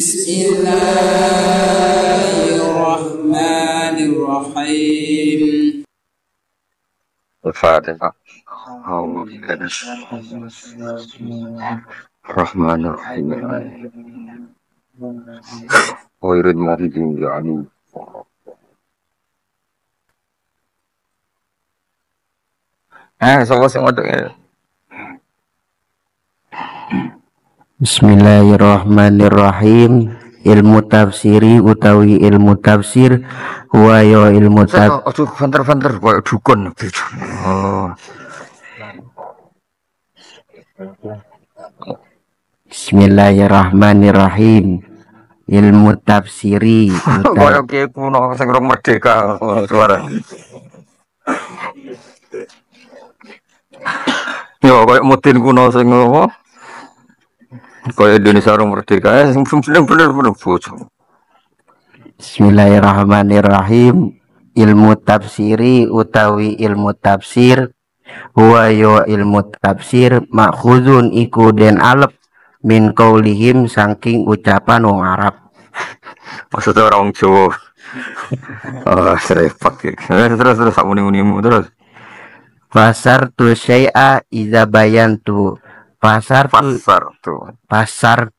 Bismillahirrahmanirrahim. Al-Fatihah. Rahmanir-Rahim. Ghairil maghdubi 'alaihim. Sapa sing ngono ya? Bismillahirrahmanirrahim. Ilmu tafsiri utawi ilmu tafsir huwa ya ilmu tafsir. Aduh, banter-banter koyo dukun. Oh. Bismillahirrahmanirrahim. Ilmu tafsiri Koyo ki kuno sing rong merdeka suara. Yo koyo mudin kuno sing apa? Koyo Indonesia rong merdeka sing bener bocah. Bismillahirrahmanirrahim. Ilmu tafsiri utawi ilmu tafsir huwa ya ilmu tafsir makhuzun iku den alep min qaulihim saking ucapan wong Arab. Maksudnya orang Jawa. Oh, repot ya. Terus sak muni-munimu terus. Pasar tu syai'a iza bayantu. Pasar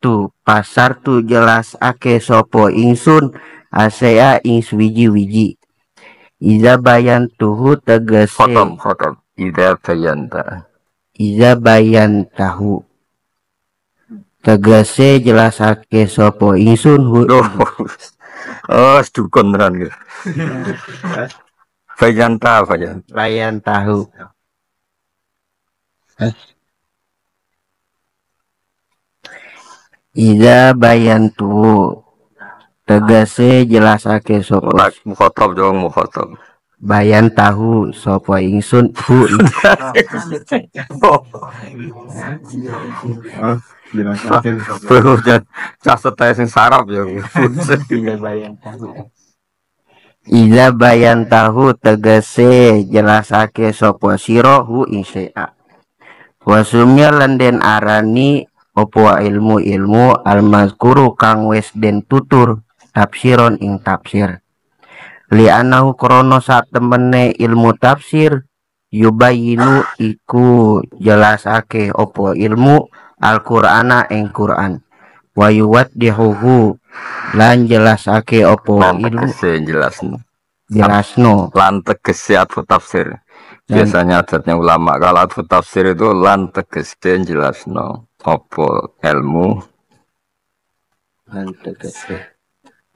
tu jelas ake sopo ingsun asea ing wiji-wiji. Iza bayantuhu tegese Khotom. Iza bayantahu tegese jelas ake sopo ingsun hu. Oh, dukun tenan gitu. Bayantahu. Iza bayantuhu tegese jelas ake sopo. Mukhotob dong, mukhotob. Bayan tahu sopo ingsun hu. Caset ae sing sarap ya. Iza bayan tahu tegese jelasake sopo siro hu insya. Wasumnya lenden arani opo ilmu almazkuru kang wes den tutur tafsiron ing tafsir. Li'anahu krono saat temene ilmu tafsir yubayinu iku jelasake opo ilmu Al-Qur'ana ing Qur'an wa yuwaddihuhu lan jelasake opo ilmu jelasno lan tegese atfu tafsir. Biasanya adatnya ulama kalau atfu tafsir itu lan tegese jelasno opo ilmu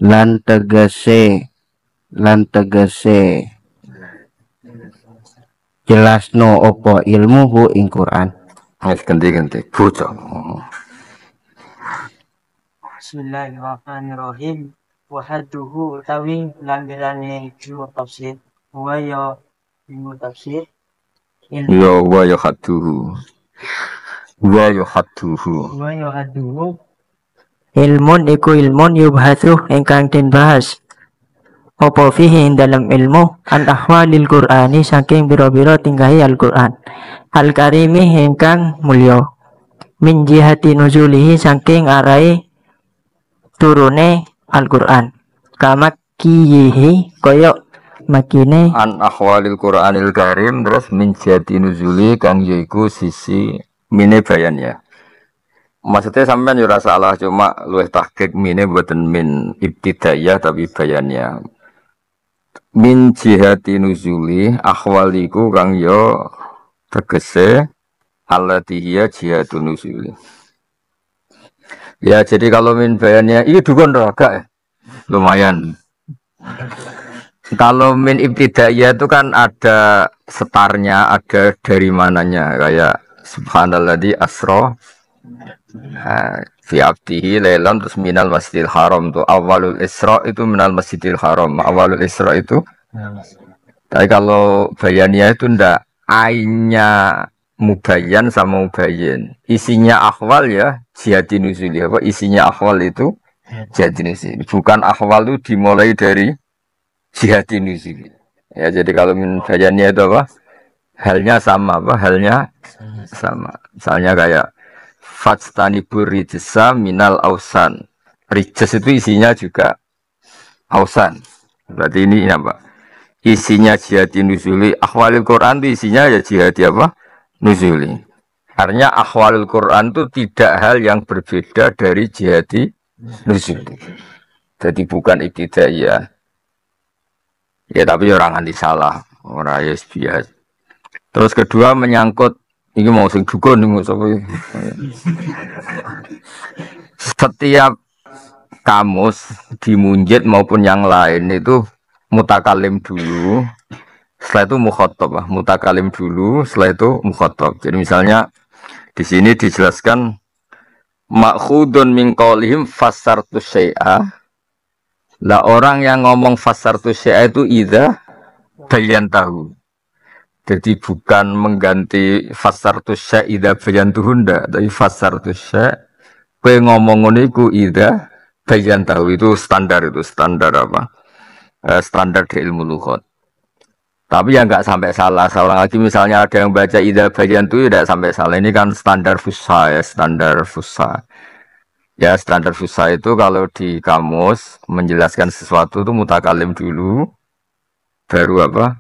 lan tegese jelasno opo ilmu hu ing Quran. Ganti bocah. Bismillahirrahmanirrahim. Wa hadduhu utawi langgelane ilmu tafsir wa ya ilmu tafsir wa ya hadduhu ilmun iku ilmun yubhatsu ingkang den bahas apa fihi dalam ilmu an ahwalil Qur'ani saking biro-biro tinggahi Al-Qur'an al-karimi ingkang mulya min jihati nuzulihi saking arai turune Al-Qur'an kama kiyihi koyok makine an ahwalil Qur'anil karim terus min jihati nuzuli kang yaiku sisi mine bayan ya. Maksudnya sampean yo ora salah cuma luwih tahqiq mine mboten min ibtidaiyah tapi bayannya. Min jihati nuzuli ahwaliku kang yo tegese allati hiya jihatun nuzuli. Ya jadi kalau min bayannya ini dukun raga lumayan. Kalau min ibtidaiyah itu kan ada setarnya, ada dari mananya kayak subhanalladzi asra fi abdihi lailan terus minal masjidil haram tuh awalul isra itu minal masjidil haram awalul isra itu tapi kalau bayannya itu ndak ainnya mubayyan sama mubayyin isinya akhwal ya jihati nuzuli apa isinya akhwal itu jihati nuzuli bukan akhwal itu dimulai dari jihati nuzuli ya jadi kalau min bayannya itu apa halnya sama misalnya kayak Fajtanibur rijsa minal ausan Rijes itu isinya juga ausan. Berarti ini apa? Isinya jihadi nuzuli. Ahwalil Quran itu isinya ya jihadi apa? Nuzuli. Artinya ahwalil Quran itu tidak hal yang berbeda dari jihadi nuzuli. Jadi bukan ibtidaiyah. Ya tapi orang anti salah. Orang ya biasa. Terus kedua menyangkut ini mau sing dukun nih setiap kamus di munjid maupun yang lain itu mutakalim dulu, setelah itu mukhatab, mutakalim dulu, setelah itu mukhatab. Jadi misalnya di sini dijelaskan makhudun min qaulihim fassartu syai'a. Lah orang yang ngomong fassartu syai'a itu idza bayantahu. Jadi bukan mengganti fassartu syai'a idza bayantuhu ndak, tapi fassartu syai'a kowe ngomong ngono iku idza bayantahu itu standar apa? Standar di ilmu lughat. Tapi ya nggak sampai salah. Salah lagi misalnya ada yang baca idza bayantu tidak sampai salah. Ini kan standar fusha ya, standar fusha. Ya standar fusha itu kalau di kamus menjelaskan sesuatu itu mutakalim dulu, baru apa?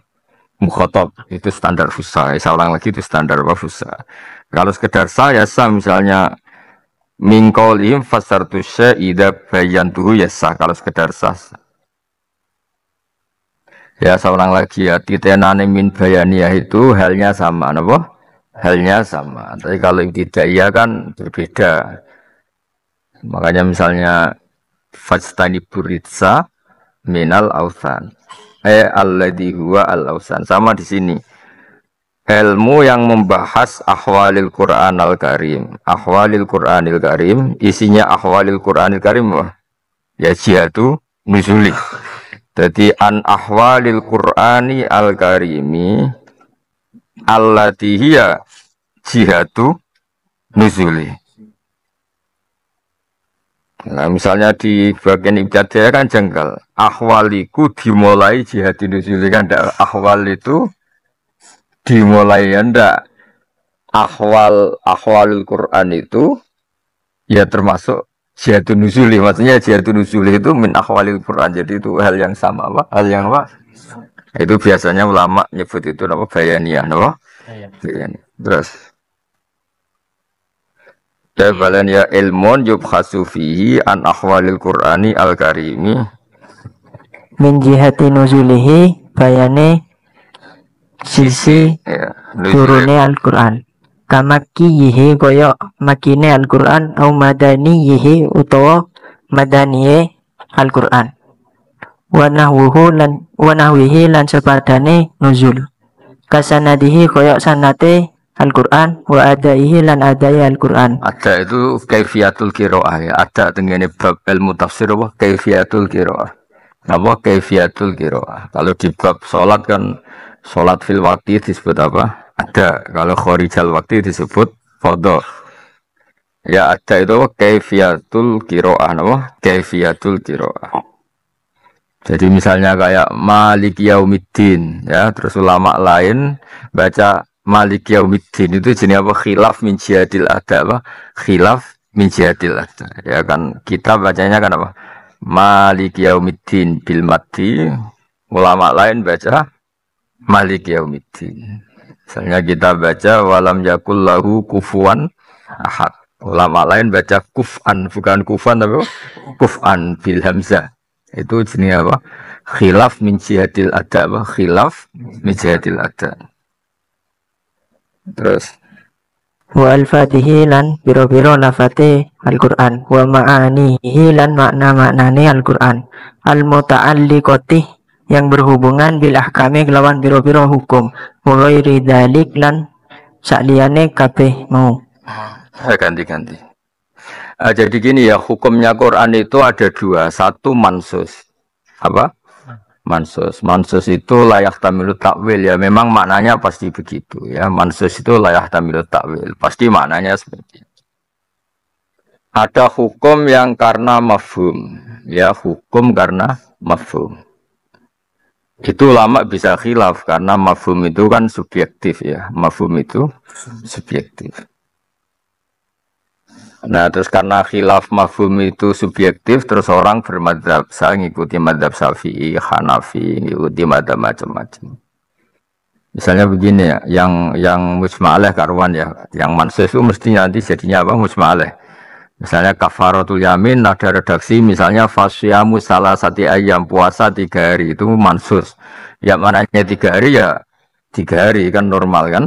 Mukhatab. Itu standar fusha. Saya ulang lagi itu standar apa fusha. Kalau sekedar saya misalnya min qaulihim fasartu syai' idza bayantuhu ya sah. Kalau sekedar sah. Ya seorang lagi ya titenane min bayaniyah itu halnya sama, apa? Halnya sama. Tapi kalau tidak iya kan berbeda. Makanya misalnya fajtani buritsa minal ausan. Alladhi huwa al ausan. Sama di sini. Ilmu yang membahas ahwalil Qur'an al-Karim. Ahwalil Qur'anil Karim, isinya ahwalil Qur'anil Karim ya jihadu nuzuli. Jadi an ahwalil Qur'ani al-Karimi allati hiya jihadu nuzuli. Nah, misalnya di bagian ibtidaiyah kan jengkel. Ahwaliku dimulai jihadu nuzuli kan ndak, ahwal itu dimulai ya ndak. Ahwalul Qur'an itu ya termasuk jihadun nuzuli, maksudnya jihadun nuzuli itu min akhwalil Quran, jadi itu hal yang sama, apa? Hal yang apa? Itu biasanya ulama nyebut itu apa? Bayaniyah, apa? Bayaniyah. Terus dabalan ya ilmun yubhasu fihi an akhwalil Qur'ani al-Karimi min jihati nuzulihi bayane sisi ya, turune Al-Qur'an. Kamakiyihi koyo makine Al-Qur'an au madaniyihi utawa madaniye Al-Qur'an. Wa nahwihi lan sepadane nuzul. Kasanadihi koyo sanate Al-Qur'an wa adaihi lan adai Al-Qur'an. Ada itu kaifiyatul qiraah ya. Ada tengene bab ilmu tafsir apa kaifiyatul qiraah. Apa kaifiyatul qiraah. Kalau di bab salat kan salat fil waqti disebut apa? Ada, kalau khorijal waktu disebut fadha. Ya ada itu kaifiyatul qiraah, apa? Kaifiyatul qiraah. Jadi misalnya kayak Maliki Yaumiddin, ya, terus ulama lain baca Maliki Yaumiddin itu jenis apa? Khilaf min jihadil ada, apa? Khilaf min jihadil ada. Ya kan kita bacanya kan apa? Maliki Yaumiddin bil maddi, ulama lain baca Maliki Yaumiddin. Misalnya kita baca walam yakul lahu kufuwan ahad. Ulama lain baca kuf'an, bukan kufan tapi kuf'an bil hamzah. Itu jenis apa? Khilaf min jihadil ada, apa? Khilaf min jihadil ada. Terus Wa al-fatihi lan biro-biro lafate Al-Qur'an wa ma'anihi lan makna-maknane Al-Qur'an al-muta'alliqati yang berhubungan bil ahkami kelawan biro-biro hukum mulai ridalik lan sakliyane kabeh mau. Ganti-ganti. Jadi gini ya, hukumnya Quran itu ada dua. Satu mansus. Apa? Mansus. Mansus itu layak tamilu takwil ya. Memang maknanya pasti begitu ya. Mansus itu layak tamilu takwil. Pasti maknanya seperti itu. Ada hukum yang karena mafhum. Ya, hukum karena mafhum. Itu ulama bisa khilaf karena mafhum itu kan subjektif ya. Mafhum itu subjektif. Nah, terus karena khilaf mafhum itu subjektif, terus orang bermadzhab, saya ngikuti madzhab Syafi'i, Hanafi, ngikuti madzhab macam-macam. Misalnya begini ya, yang musma'aleh karuan ya, yang mansus itu mesti nanti jadinya apa musma'aleh. Misalnya kafaratul yamin ada redaksi misalnya fasyamu salah satu ayam puasa 3 hari itu mansus. Ya mananya 3 hari ya 3 hari kan normal kan.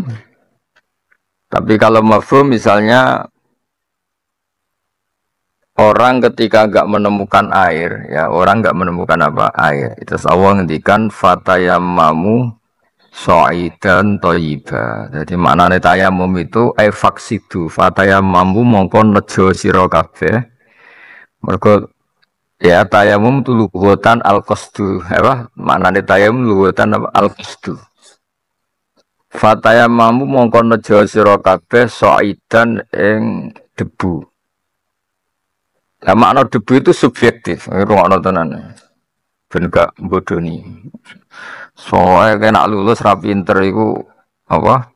Tapi kalau mafhum misalnya orang ketika nggak menemukan air, ya orang nggak menemukan apa air. Itu Allah ngendikan fatayamamu so'idan toyiba. Jadi maknanya tayamum itu faksidu fatayamamu mongko nejo sira kabeh. Mergo ya tayamum itu lughatan al-qasdu. Apa? Maknanya tayamum lughatan al-qasdu. Fatayamamu mongko nejo sira kabeh so'idan ing debu. Nah, makna debu itu subjektif, rungokno tenan. Ben gak bodoni. Soalnya kena lulus ra pinter iku apa?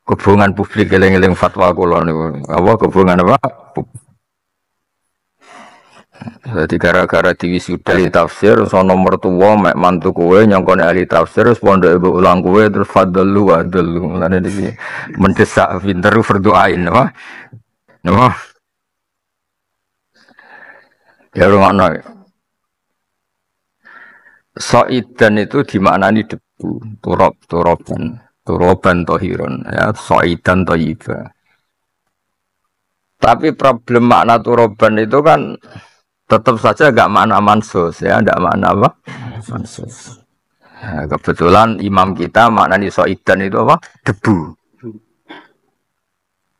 Hubungan publik eling-eling fatwa kula niku. Apa hubungan apa? Jadi gara-gara diwisuda ahli tafsir, sono mertua mek mantu kowe nyongkone ahli tafsir, terus pondok ibu ulang kowe terus fadlu wa dulu. Mulane iki mendesak pinter berdoain apa? Napa? Ya rungokno. Soidan itu dimaknani debu, turoban tohiron, ya soidan toyiba. Tapi problem makna turoban itu kan tetap saja enggak makna mansus, ya, enggak makna apa? Mansus. Nah, kebetulan imam kita maknani soidan itu apa? Debu.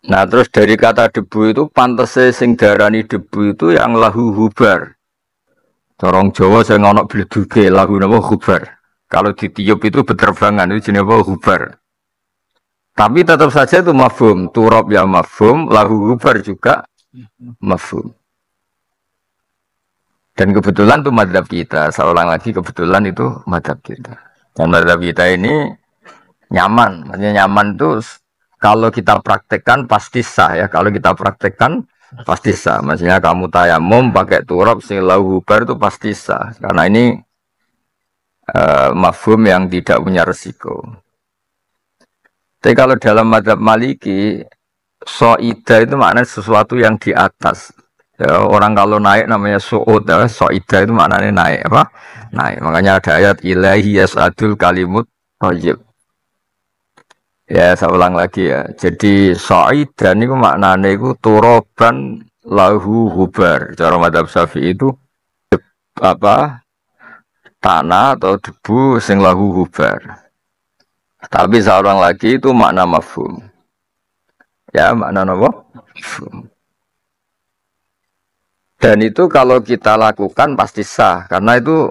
Nah terus dari kata debu itu pantese sing darani debu itu yang lahu hubar. Corong Jawa saya ngonok bleduke lagu napa hubar. Kalau ditiup itu berterbangan itu jenis apa hubar. Tapi tetap saja itu mafhum, turab ya mafhum, lahu hubar juga mafhum. Dan kebetulan itu madhab kita, saya ulang lagi kebetulan itu madhab kita. Dan madhab kita ini nyaman, maksudnya nyaman itu kalau kita praktekkan pasti sah ya, kalau kita praktekkan pasti sah. Maksudnya kamu tayamum pakai turab sing lahu hubar itu pasti sah. Karena ini mafhum yang tidak punya resiko. Tapi kalau dalam mazhab Maliki, soida itu maknanya sesuatu yang di atas. Ya, orang kalau naik namanya su'ud, ya. Soida itu maknanya naik apa? Naik. Makanya ada ayat ilahi yas'adul kalimut thayyib. Ya, saya ulang lagi ya. Jadi so'idan itu maknanya itu turoban lahu hubar. Cara madhab Syafi'i itu apa? Tanah atau debu sing lahu hubar. Tapi saya ulang lagi itu makna mafhum. Ya, makna apa? Mafhum. Dan itu kalau kita lakukan pasti sah. Karena itu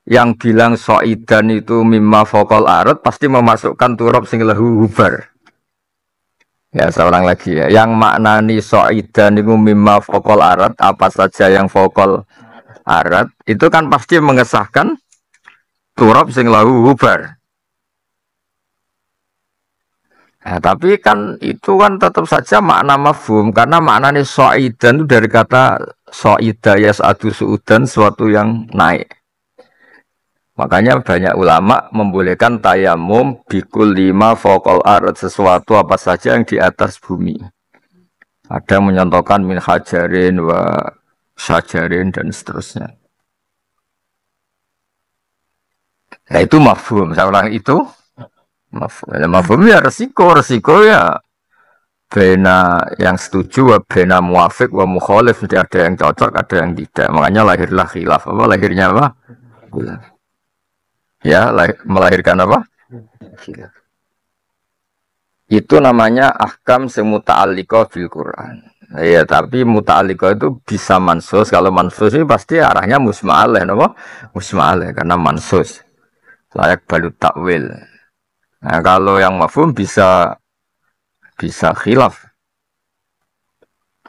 yang bilang so'idan itu mimma fokol arat pasti memasukkan turab sing lahu hubar. Ya seorang lagi ya. Yang maknani so'idan itu mimma fokol arat, apa saja yang fokol arat, itu kan pasti mengesahkan turab sing lahu hubar. Nah, tapi kan itu kan tetap saja makna mafhum karena maknanya so'idan itu dari kata so'ida yas'adu su'udan, suatu yang naik. Makanya banyak ulama membolehkan tayamum bikul 5 fokol arat, sesuatu apa saja yang di atas bumi. Ada yang menyontohkan min hajarin wa syajarin dan seterusnya. Nah itu mafhum, saya ulang itu mafhum ya resiko ya bena yang setuju wa bena muafik wa mukhalif, jadi ada yang cocok ada yang tidak, makanya lahirlah khilaf. Apa lahirnya apa? Khilaf. Ya melahirkan apa? Khilaf. Itu namanya ahkam sing muta'alliqah bil Quran. Ya tapi muta'alliqah itu bisa mansus, kalau mansus ini pasti arahnya musma'aleh, apa? Musma'aleh karena mansus layak balut takwil. Nah, kalau yang mafhum bisa khilaf.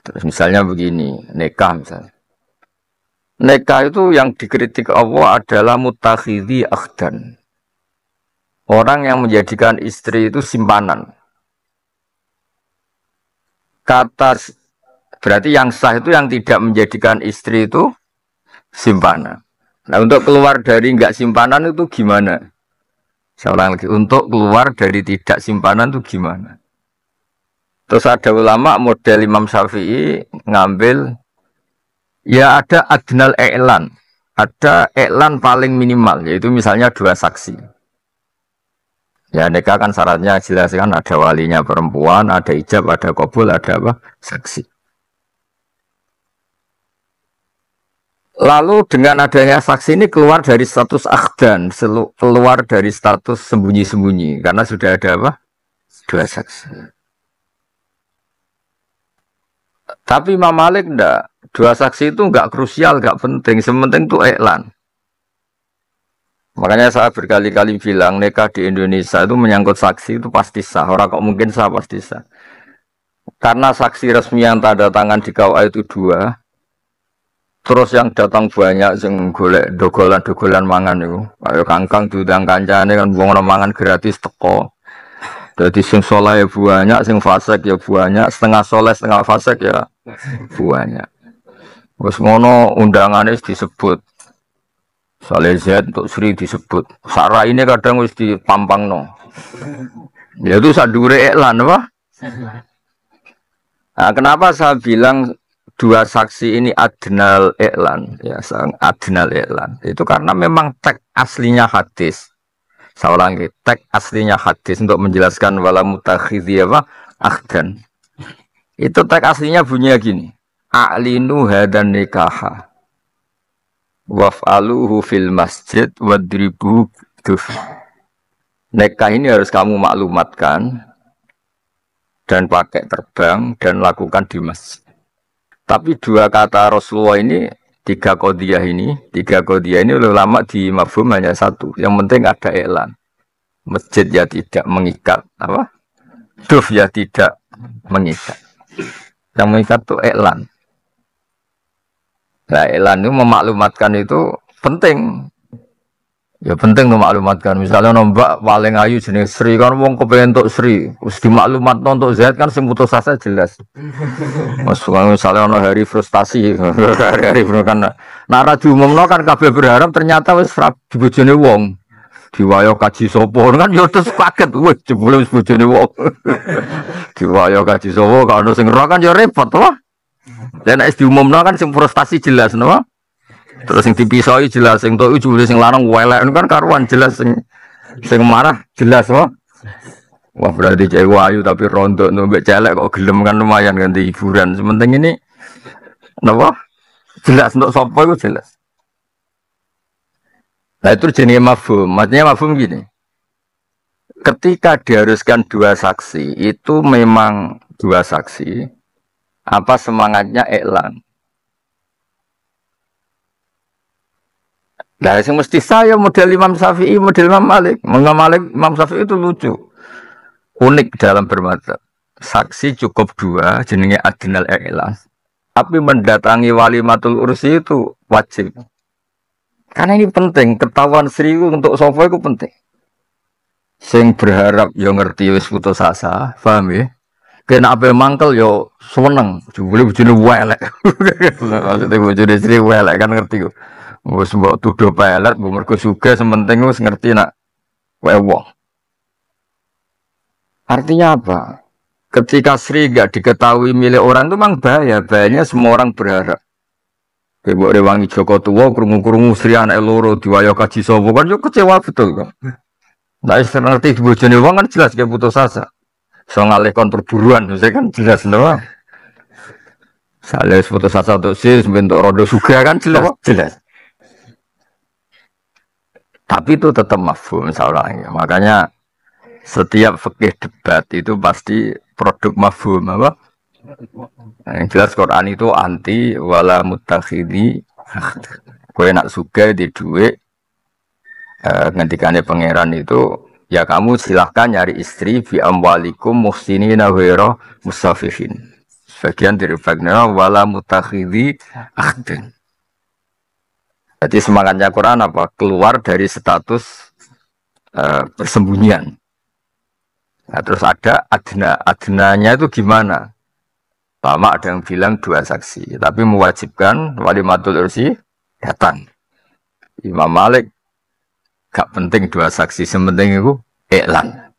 Terus misalnya begini, nikah misalnya. Nikah itu yang dikritik Allah adalah mutakhidhi akhdan. Orang yang menjadikan istri itu simpanan. Kata Berarti yang sah itu yang tidak menjadikan istri itu simpanan. Nah, untuk keluar dari enggak simpanan itu gimana? Saya ulang lagi, untuk keluar dari tidak simpanan itu gimana? Terus ada ulama model Imam Syafi'i ngambil, ya ada adnal i'lan. Ada i'lan paling minimal, yaitu misalnya 2 saksi. Ya nikah kan syaratnya jelas kan, ada walinya perempuan, ada ijab, ada qabul, ada apa? Saksi. Lalu dengan adanya saksi ini keluar dari status akhdan, keluar dari status sembunyi-sembunyi, karena sudah ada apa? 2 saksi. Tapi Imam Malik enggak, 2 saksi itu enggak krusial, enggak penting, sementing itu i'lan. Makanya saya berkali-kali bilang nikah di Indonesia itu menyangkut saksi itu pasti sah, orang kok mungkin sah, pasti sah. Karena saksi resmi yang tanda tangan di KUA itu 2. Terus yang datang banyak sing golek dogolan-dogolan mangan itu. Kayak kangkang diundang kancane kan wong ora mangan gratis teko. Jadi sing saleh ya banyak, sing fasik ya banyak, setengah saleh setengah fasik ya banyak. Wis ngono undangane disebut. Saleh Z untuk Sri disebut. Sarah ini kadang wis dipampangno. Ya itu sadure iklan apa? Nah, kenapa saya bilang 2 saksi ini adnal i'lan, ya, adnal i'lan. Itu karena memang teks aslinya hadis. Saya ulangi, teks aslinya hadis untuk menjelaskan wala mutakhidhi apa? Akhdan. Itu teks aslinya bunyinya gini. A'linu hadan nikaha. Waf'aluhu fil masjid wadribu duf. Nikah ini harus kamu maklumatkan dan pakai terbang dan lakukan di masjid. Tapi 2 kata Rasulullah ini, 3 qodiyah ini ulama di mafhum hanya 1. Yang penting ada i'lan. Masjid ya tidak mengikat, apa? Duf ya tidak mengikat. Yang mengikat itu i'lan. Nah, i'lan itu memaklumatkan itu penting. Ya penting tuh maklumatkan. Misalnya nombak paling ayu jenis Sri kan wong kepengen untuk Sri, terus dimaklumat untuk Z kan sing putus asa jelas. Mas misalnya ono hari frustasi, hari kan nara diumumno kan kabeh berharap ternyata wis bojone wong. Diwayo kaji sapa kan yo terus kaget wis jebule wis bojone wong. Diwayo kaji sapa kan ono sing ora kan yo repot to. Dan nek diumumno kan sing frustasi jelas napa? Terus yang dipisoi jelas, yang tuh ujung sing larang welek kan karuan jelas, sing marah jelas wah. Wah berarti cewek ayu tapi rontok nombek celek kok gelem kan lumayan ganti hiburan. Sementing ini, napa? Jelas untuk sopo itu jelas. Nah itu jenis mafhum. Maksudnya mafhum gini. Ketika diharuskan 2 saksi, itu memang 2 saksi. Apa semangatnya i'lan? Nah, yang mesti saya model Imam Syafi'i, model Imam Malik. Imam Syafi'i itu lucu. Unik dalam bermadzhab. Saksi cukup 2, jenenge adnal i'lan. Tapi mendatangi walimatul ursi itu wajib. Karena ini penting, ketahuan Sri untuk sofa itu penting. Sing berharap yo ngerti wis putus asa, paham ya? Kena ape mangkel yo seneng, jebule bojone welek. Maksudnya bojone Sri welek kan ngerti kok. Wis mbok tuduh pelet, mbok mergo sugih sementing wis ngerti nak wewong. Artinya apa? Ketika Sri gak diketahui milik orang itu memang bahaya. Bahayanya semua orang berharap. Mbok rewangi Joko Tuwa krungu-krungu Sri anak loro diwayo kaji sapa kan yo kecewa betul kok. Nah, ngerti bojone wong kan jelas kayak putus asa. So ngalihkan perburuan, saya kan jelas lho. Saya putus asa untuk sih bentuk rodo suga kan jelas. Tapi itu tetap mafhum misalnya. Makanya setiap fikih debat itu pasti produk mafhum apa? Yang jelas Quran itu anti wala mutakhidhi. Kowe nak suga di duit ngendikane pangeran itu ya kamu silahkan nyari istri bi amwalikum muhsinina ghaira musafihin. Sebagian dari fakna wala mutakhidhi akhdan. Jadi semangatnya Quran apa? Keluar dari status persembunyian. Nah, terus ada adnanya itu gimana? Lama ada yang bilang 2 saksi, tapi mewajibkan walimatul ursi datang. Imam Malik gak penting 2 saksi, sementing itu iklan.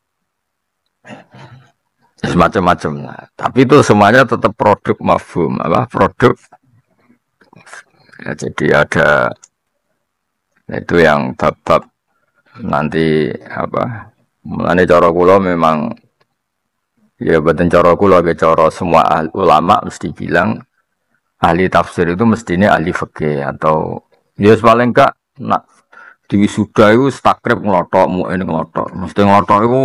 Semacam-macam lah. Tapi itu semuanya tetap produk mafhum, produk. Ya, jadi ada itu yang bab-bab nanti mulane cara kula memang ya boten cara kula ke cara semua ulama mesti bilang ahli tafsir itu mestinya ahli fikih atau ya paling enggak nak diwisuda itu takrib ngelotok ini ngelotok mesti ngelotok itu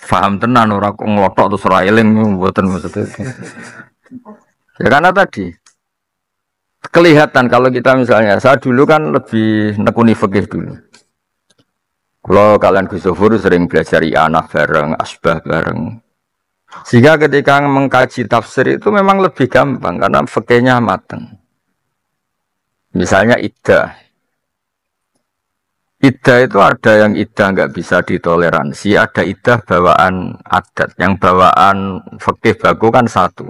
paham tenan ora kok ngelotok terus ora eling mboten maksudnya. Ya karena tadi kelihatan kalau kita misalnya saya dulu kan lebih nekuni fikih dulu. Kalau kalian Gus Zufur sering belajar anak bareng, asbah bareng. Sehingga ketika mengkaji tafsir itu memang lebih gampang karena fikihnya mateng. Misalnya iddah. Iddah itu ada yang iddah nggak bisa ditoleransi, ada iddah bawaan adat. Yang bawaan fikih baku kan satu.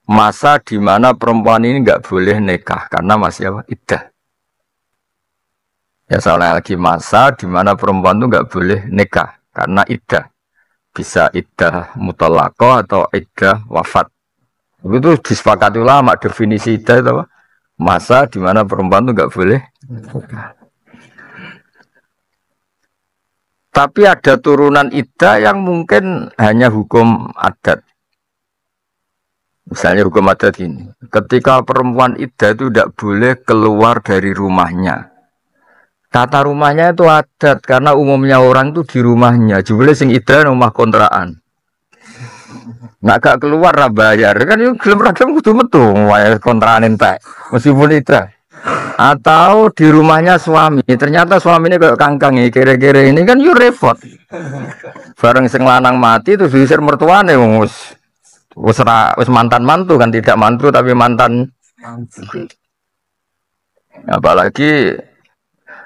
Masa di mana perempuan ini nggak boleh nikah karena masih iddah. Ya soalnya lagi masa di mana perempuan itu nggak boleh nikah karena iddah. Bisa iddah mutallaqah atau iddah wafat. Itu disepakati ulama definisi iddah itu apa? Masa di mana perempuan itu nggak boleh nikah. Tapi ada turunan iddah yang mungkin hanya hukum adat. Misalnya hukum adat ini, ketika perempuan iddah itu tidak boleh keluar dari rumahnya. Tata rumahnya itu adat karena umumnya orang itu di rumahnya. Jebule sing iddah rumah kontrakan. Nak gak keluar ra bayar kan yo gelem ra gelem kudu metu wae kontrakan entek. Meskipun iddah. Atau di rumahnya suami. Ternyata suaminya kayak kangkang kere-kere ini kan yo repot. Bareng sing lanang mati terus diusir mertuane wis mantan mantu kan tidak mantu tapi mantan. Apalagi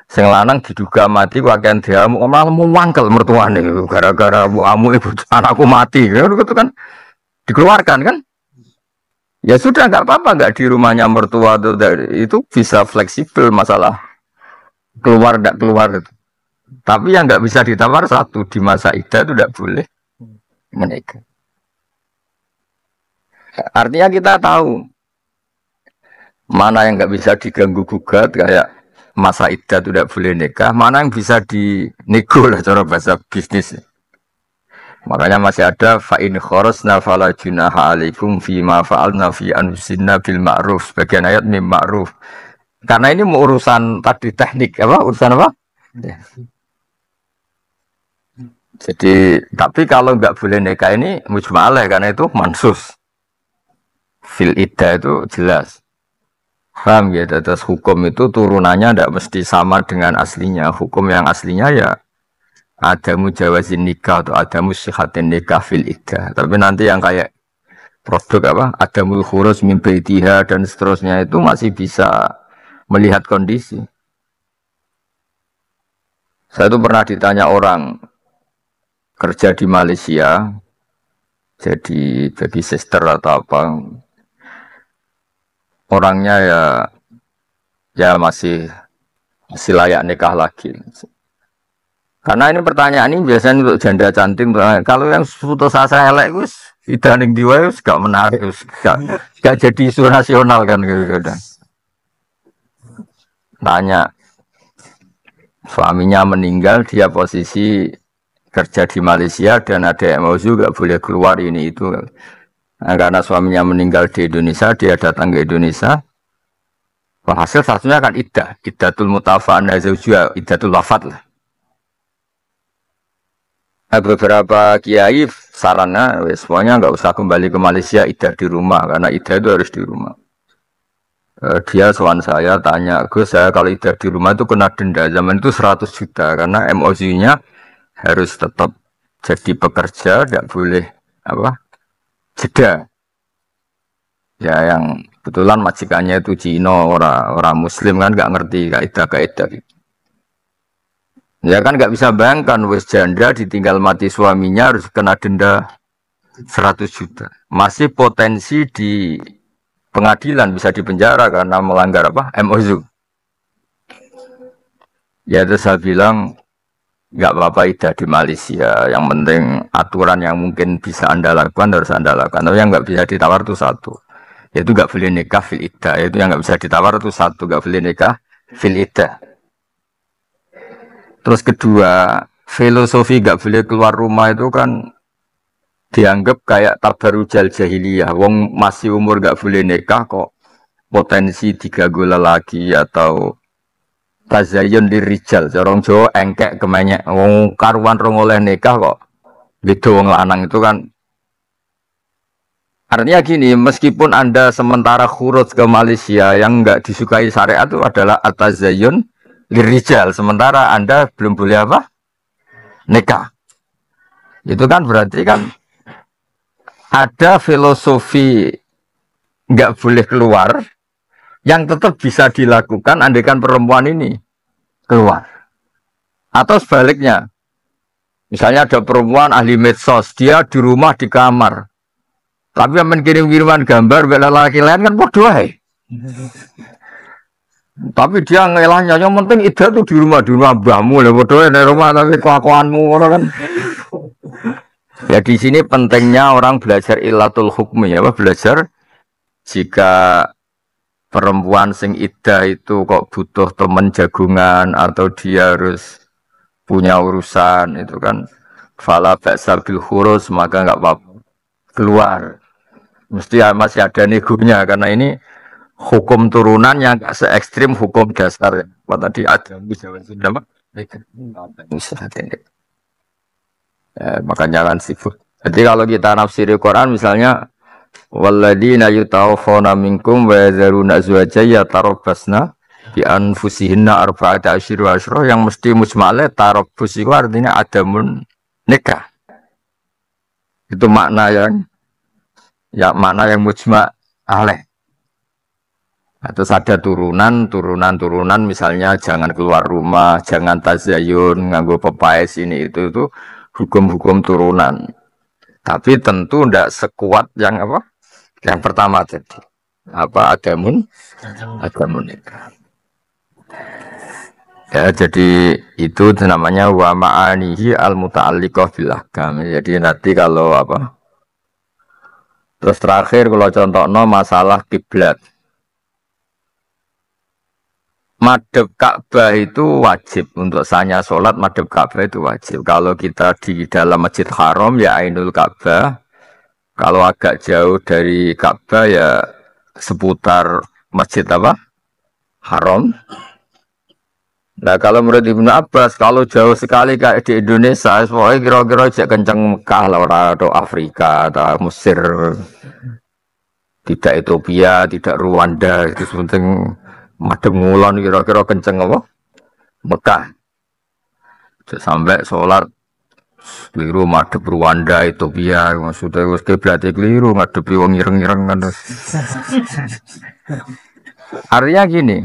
sing lanang diduga mati wakian diamuk malah mangkel mertuane gara-gara amu ibu anakku mati gitu kan dikeluarkan kan ya sudah nggak apa-apa nggak di rumahnya mertua itu bisa fleksibel masalah keluar nggak keluar itu tapi yang nggak bisa ditawar satu di masa iddah itu tidak boleh menikah artinya kita tahu mana yang nggak bisa diganggu gugat kayak masa iddah tidak boleh nikah, mana yang bisa dinego lah cara bahasa bisnis. Makanya masih ada fa in kharasna fala junaha alaikum fi ma fa'alna fi anfusinna bil ma'ruf. Sebagian ayat mim ma'ruf. Karena ini urusan tadi teknik urusan apa? Jadi tapi kalau nggak boleh nikah ini mujmalah karena itu mansus. Fil iddah itu jelas. Paham ya, atas hukum itu turunannya tidak mesti sama dengan aslinya. Hukum yang aslinya ya ada mujawazin nikah atau ada musyihatin nikah fil iddah. Tapi nanti yang kayak produk ada mulkhurus min baitiha dan seterusnya itu masih bisa melihat kondisi. Saya itu pernah ditanya orang kerja di Malaysia, jadi baby sister atau apa. Orangnya ya masih layak nikah lagi. Karena ini pertanyaan ini biasanya untuk janda cantik. Kalau yang putus asa elek itu idaning diwa itu gak menarik, gak jadi isu nasional kan gitu. Tanya suaminya meninggal, dia posisi kerja di Malaysia dan ada MOU gak boleh keluar ini itu. Nah, karena suaminya meninggal di Indonesia, dia datang ke Indonesia. Hasil satunya kan iddatul mutafa'an zaujiyah, iddatul wafat lah. Nah, beberapa kiai sarannya, semuanya nggak usah kembali ke Malaysia, iddah di rumah karena iddah itu harus di rumah. Dia soal saya tanya, Gus, saya kalau iddah di rumah itu kena denda zaman itu 100 juta karena MOU-nya harus tetap jadi pekerja, tidak boleh jeda. Ya yang kebetulan majikannya itu Cina, orang Muslim kan nggak ngerti kaidah-kaidah. Ya kan nggak bisa bayangkan wis janda ditinggal mati suaminya harus kena denda 100 juta. Masih potensi di pengadilan bisa dipenjara karena melanggar apa? MOU. Ya itu saya bilang nggak apa-apa iddah di Malaysia. Yang penting aturan yang mungkin bisa Anda lakukan harus Anda lakukan. Tapi yang nggak bisa ditawar itu satu. Yaitu nggak boleh nikah fil iddah. Itu yang nggak bisa ditawar itu satu. Nggak boleh nikah fil iddah. Terus kedua, filosofi nggak boleh keluar rumah itu kan dianggap kayak tabarujal jahiliyah. Wong masih umur nggak boleh nikah kok potensi diganggu lelaki atau tazayyun dirijal. Orang Jawa engkek kemenyek. Wong karuan rong oleh nikah kok beda wong lanang itu kan. Artinya gini, meskipun Anda sementara khurut ke Malaysia yang enggak disukai syariat itu adalah at-tazayyun lirijal. Sementara Anda belum boleh apa? Nikah. Itu kan berarti kan ada filosofi enggak boleh keluar yang tetap bisa dilakukan andaikan perempuan ini keluar. Atau sebaliknya, misalnya ada perempuan ahli medsos, dia di rumah di kamar, tapi yang kirim-kiriman gambar bela laki lain kan bodoh tapi dia ngelahnya, yang penting itu tuh di rumah mbahmu lah bodoh di rumah tapi kelakuanmu orang kan. Ya di sini pentingnya orang belajar ilatul hukmi ya, belajar jika perempuan sing iddah itu kok butuh teman jagungan atau dia harus punya urusan itu kan fala ba'sa bil khurus, maka enggak apa-apa keluar. Mesti masih ada negonya karena ini hukum turunan yang enggak se ekstrim hukum dasar. Apa tadi ada Jawa Sunda Pak? Makanya kan sibuk. Jadi kalau kita nafsiri Quran misalnya walladzina yutawaffawna minkum wa yadharuna azwajan yatarabbasna bi anfusihinna arba'ata asyhur wa asyra, yang mesti mujmalah tarabbus itu artinya adamun nikah. Itu makna yang mujma' alaih. Terus ada turunan misalnya jangan keluar rumah, jangan tazayyun, nganggo pepaes ini itu hukum-hukum turunan. Tapi tentu tidak sekuat yang apa? Yang pertama tadi. Apa adamun nikah. Ya, jadi itu namanya wa ma'anihi al-muta'alliqah bil ahkam. Jadi nanti kalau apa? Terus terakhir kalau contohnya masalah kiblat. Madhab Ka'bah itu wajib untuk sahnya sholat, madhab Ka'bah itu wajib. Kalau kita di dalam Masjid Haram ya Ainul Ka'bah. Kalau agak jauh dari Ka'bah ya seputar Masjid apa? Haram. Nah kalau menurut Ibnu Abbas, kalau jauh sekali kayak di Indonesia, pokoknya kira-kira aja kencang Mekah lah, atau Afrika, atau Mesir, tidak Ethiopia, tidak Rwanda, itu penting madem ngulon kira-kira kencang apa? Mekah. Sampai sholat keliru madep Rwanda, Ethiopia, maksudnya kiblatnya keliru, ngadepi wong ireng-ireng kan. Artinya gini.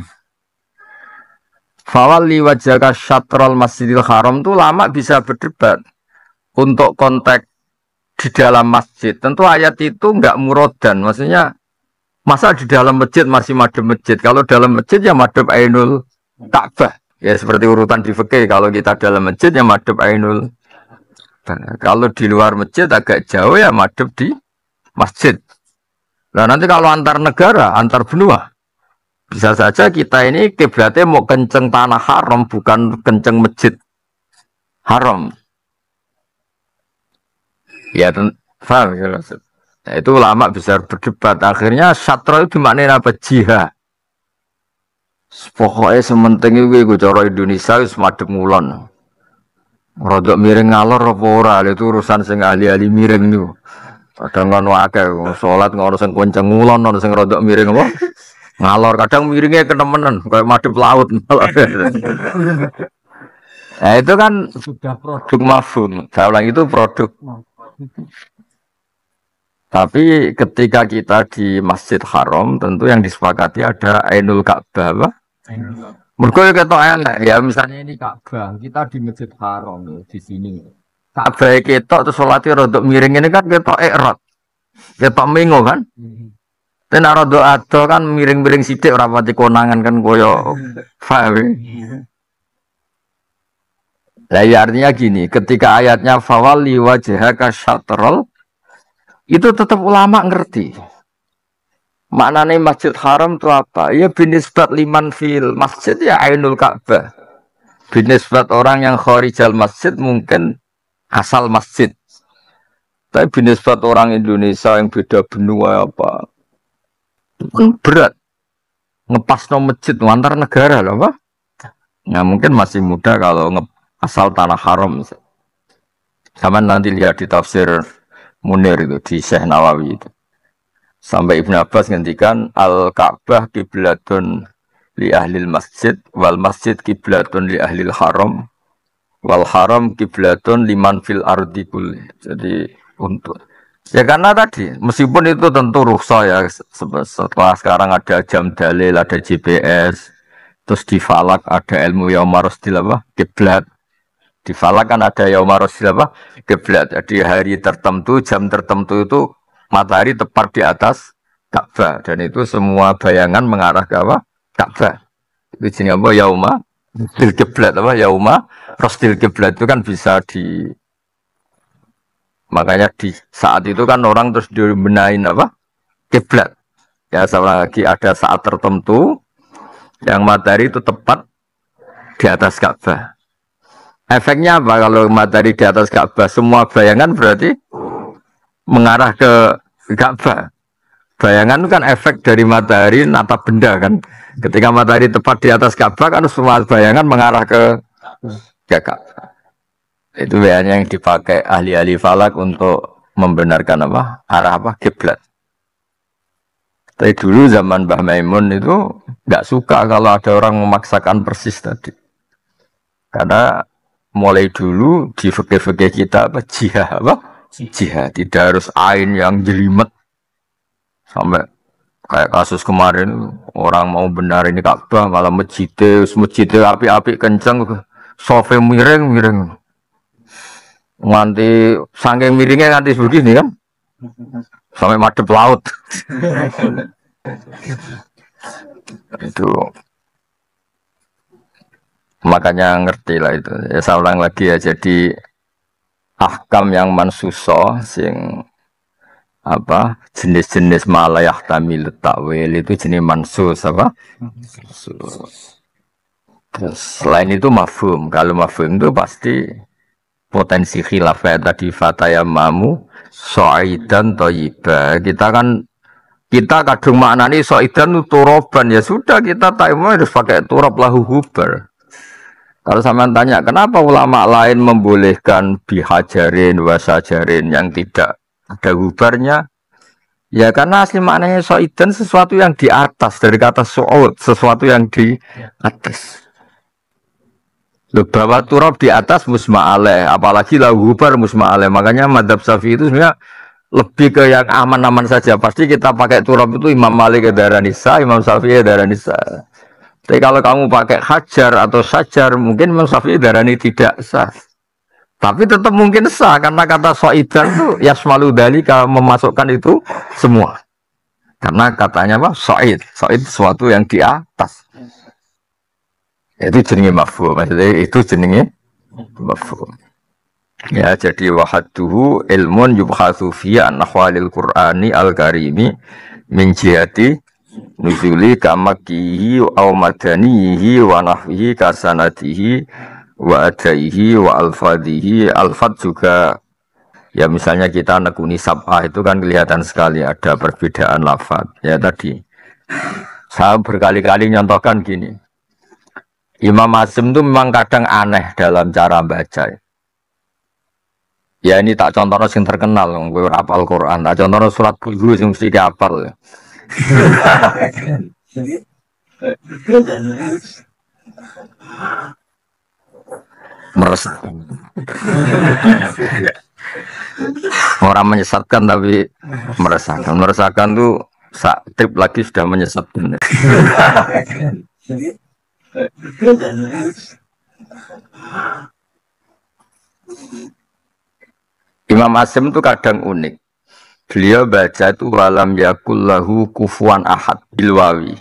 Fawali wajaka syatrul masjidil haram itu lama bisa berdebat untuk konteks di dalam masjid. Tentu ayat itu enggak murodan, maksudnya masa di dalam masjid masih madhab masjid. Kalau dalam masjid ya madhab Ainul Ka'bah. Ya seperti urutan di fikih, kalau kita dalam masjid ya madhab Ainul. Kalau di luar masjid agak jauh ya madhab di masjid. Nah nanti kalau antar negara, antar benua, bisa saja kita ini kiblatnya mau kenceng tanah haram, bukan kenceng masjid haram. Ya, paham ya maksud. Nah, itu lama bisa berdebat. Akhirnya syatra itu dimaknain apa? Jihad. Pokoknya sementing itu cara Indonesia itu madhep ngulon. Rodok miring ngalor apa ora, itu urusan sing ahli-ahli miring niku. Kadang ngono akeh salat ngono sing kenceng ngulon, ono sing rodok miring apa? Ngalor, kadang miringnya kenemenan kayak madhep laut. Nah itu kan sudah produk mafhum. Saya ulang itu produk. Tapi ketika kita di Masjid Haram, tentu yang disepakati ada Ainul Ka'bah, apa? Mergo ketok elek ya, misalnya ini Ka'bah, kita di Masjid Haram di sini. Ka'bah ketok terus salate rodok miring ini kan ketok ikrot. Ketok mengo kan. Ten rodok ado kan miring-miring sithik ora pati konangan kan koyo paham. Lah ya artinya gini, ketika ayatnya fawali wajhaka syatrul itu tetap ulama ngerti. Maknanya Masjid Haram itu apa? Ya binisbat liman fil masjid ya ainul Ka'bah. Binisbat orang yang kharijal masjid mungkin asal masjid. Tapi binisbat orang Indonesia yang beda benua apa? Kan berat. Ngepas no masjid antar negara loh, apa? Nah mungkin masih mudah kalau asal tanah haram. Sama nanti lihat di tafsir Munir itu di Syekh Nawawi itu. Sampai Ibnu Abbas ngendikan al-Ka'bah kiblatun li ahlil masjid wal masjid kiblatun li ahlil haram wal haram kiblatun liman fil ardi kulli. Jadi untuk ya karena tadi meskipun itu tentu rukhsah ya setelah sekarang ada jam dalil, ada GPS, terus di falak ada ilmu yaumarusdil apa? Kiblat. Di falak kan ada yaumarusdil apa? Kiblat. Jadi hari tertentu, jam tertentu itu matahari tepat di atas Ka'bah dan itu semua bayangan mengarah ke apa? Ka'bah. Itu jenis apa? Yauma Rostil Kiblat apa? Yauma Rostil Kiblat itu kan bisa di makanya di saat itu kan orang terus dibenahin apa? Kiblat. Ya sama lagi ada saat tertentu yang matahari itu tepat di atas Ka'bah. Efeknya apa kalau matahari di atas Ka'bah? Semua bayangan berarti mengarah ke Ka'bah. Bayangan itu kan efek dari matahari natap benda kan. Ketika matahari tepat di atas Ka'bah kan semua bayangan mengarah ke Ka'bah. Itu biasanya yang dipakai ahli-ahli falak untuk membenarkan apa? Arah apa? Kiblat. Tapi dulu zaman Mbah Maimun itu nggak suka kalau ada orang memaksakan persis tadi. Karena mulai dulu di fikih-fikih kita apa? Jihad apa? Jihad, tidak harus ain yang jelimet sampai kayak kasus kemarin orang mau benar ini Ka'bah malah masjidnya api-api kencang sofa miring nganti saking miringnya nganti begini kan sampai madep laut itu makanya ngerti lah itu ya saya ulang lagi ya jadi ahkam yang mansuso sing apa jenis-jenis malayah tamil takwil itu jenis mansus apa mansus. Terus selain itu mafhum kalau mafhum itu pasti potensi khilaf ya tadi fatayamamu so'idan thayyibah kita kadung maknani so'idan itu turaban ya sudah kita taimah harus pakai turab lahu hubar. Kalau sampean tanya, kenapa ulama lain membolehkan bihajarin, wasajarin yang tidak ada hubarnya? Ya karena asli maknanya so'idan sesuatu yang di atas, dari kata so'ud, sesuatu yang di atas. Bahwa turab di atas musma'aleh, apalagi lahu hubar musma'aleh. Makanya madhab syafi'i itu sebenarnya lebih ke yang aman-aman saja. Pasti kita pakai turab itu Imam Malik darah nisa, Imam Syafi'i darah nisa. Tapi kalau kamu pakai hajar atau sajar, mungkin Imam Syafi'i darani tidak sah. Tapi tetap mungkin sah, karena kata so'idan itu yasmalu dzalika memasukkan itu semua. Karena katanya apa? So'id sesuatu yang di atas. Itu jenenge mafhum, maksudnya itu jenenge mafhum. Ya, jadi wahaduhu ilmun yubhatsu fi an ahwalil qur'ani al-karimi min jihati nuzuli kamakihi au madanihi wa nahwihi kasanatihi wa adaihi wa alfadhihi. Alfad juga ya misalnya kita nekuni sab'ah itu kan kelihatan sekali ada perbedaan lafad. Ya tadi saya berkali-kali nyontohkan gini, Imam Hasim itu memang kadang aneh dalam cara baca. Ya ini tak contohnya yang terkenal, gue hafal Quran. Tak contohnya surat Bulu yang mesti dihafal. Meresahkan. Orang menyesatkan tapi meresahkan. Meresahkan tuh sak trip lagi sudah menyesatkan. Imam Asim itu kadang unik. Beliau baca itu walam yakullahu kufuwan ahad bilwawi.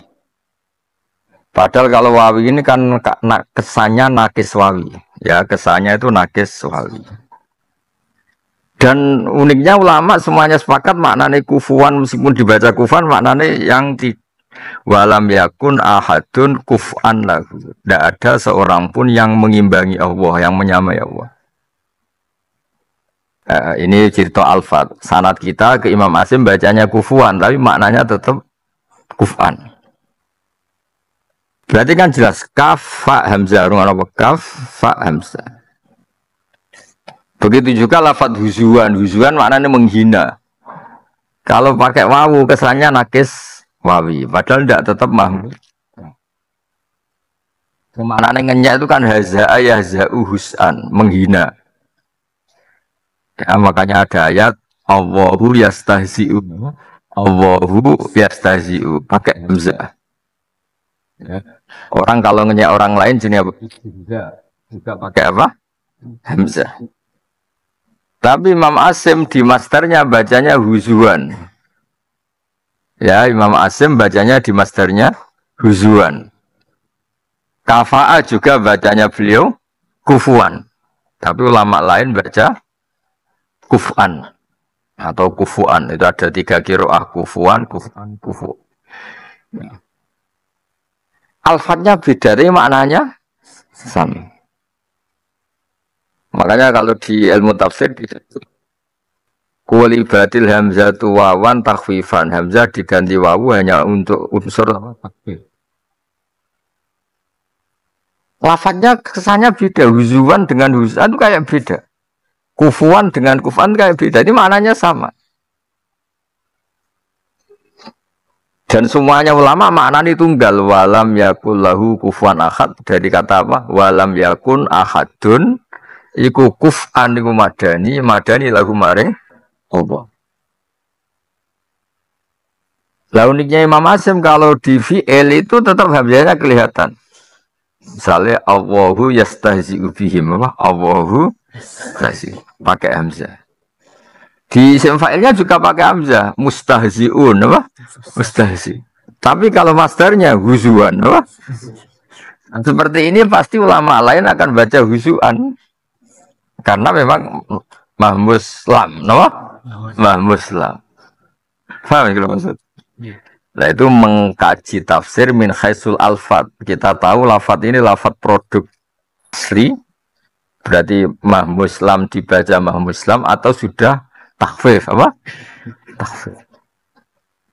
Padahal kalau wawi ini kan kesannya nakis wawi. Ya, kesannya itu nakis wawi. Dan uniknya ulama semuanya sepakat maknanya kufuwan, meskipun dibaca kufan maknanya yang di walam yakun ahadun kuf'an lahu. Tidak ada seorang pun yang mengimbangi Allah, yang menyamai Allah. Ini cerita Al-Fat. Sanad kita ke Imam Asim bacanya kufuan, tapi maknanya tetap kuf'an. Berarti kan jelas kaf fa hamzah, apa kaf fa hamzah. Begitu juga lafadz huzuan, huzuan maknanya menghina. Kalau pakai wawu kesannya nakis wawi, padahal tidak, tetap mahmud. Maknanya ngenyak itu kan haza'a yahza'u hus'an, menghina. Ya, makanya ada ayat Allahu yastahzi'u, Allahu yastahzi'u pakai hamzah. Ya. Orang kalau ngenyak orang lain jenis apa? Juga pakai apa? Hamzah. Tapi Imam Asim di masternya bacanya huzuan. Ya, Imam Asim bacanya di masternya huzuan. Kafa'a juga bacanya beliau kufuan. Tapi ulama lain baca kuf'an atau kufuan. Itu ada 3 qiraah, kufuan, kuf'an, kufu. Ya. Alfatnya beda, tapi maknanya sama. Makanya kalau di ilmu tafsir kulibatil hamzatu wawan takhfifan, hamzah diganti wawu hanya untuk unsur takfif. Lafadznya kesannya beda, huzuan dengan huzan itu kayak beda. Kufuan dengan kufan kayak beda, ini maknanya sama. Dan semuanya ulama maknanya tunggal. Walam yakun lahu kufuwan ahad. Dari kata apa? Walam yakun ahadun. Iku kuf'an iku madani. Madani lahu maring Allah. Lah uniknya Imam Asim kalau di fi'il itu tetap hamzahnya kelihatan. Misalnya Allahu yastahzi'u bihim. Allahu yastahzi'u. Pakai hamzah. Di isim fa'ilnya juga pakai hamzah, mustahzi'un, apa? Mustahzi. Tapi kalau masternya huzuan, apa? Seperti ini pasti ulama lain akan baca huzuan. Karena memang mahmus lam, apa? Mahmus lam. Paham ya maksud? Nah itu mengkaji tafsir min khaisul alfat. Kita tahu lafat ini lafat produk asli. Berarti mahmus lam dibaca mahmus lam atau sudah takhfif apa? Takhfif.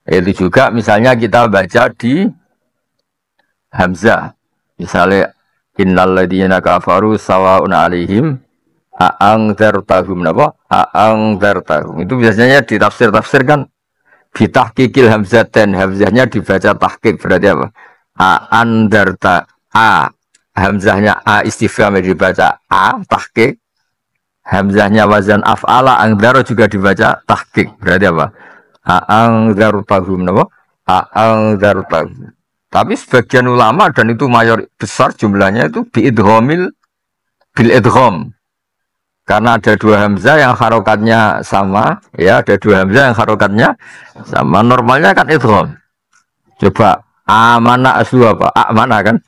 Itu juga misalnya kita baca di hamzah. Misalnya innal ladzina kafaru sawa'un 'alaihim a'angdzartahum apa? A'angdzartahum. Itu biasanya di tafsir-tafsir kan bitahqiqil hamzatain, hamzahnya dibaca tahqiq berarti apa? A'andzarta a hamzahnya a istifham dibaca a tahqiq. Hamzahnya wazan af'ala angdaro juga dibaca tahqiq. Berarti apa? A'angdzartahum napa? A'angdzartahum. Tapi sebagian ulama dan itu mayor besar jumlahnya itu biidghamil bil idgham. Karena ada 2 hamzah yang harokatnya sama, ya ada 2 hamzah yang harokatnya sama. Normalnya kan idgham. Coba amana aslu apa? Amana kan?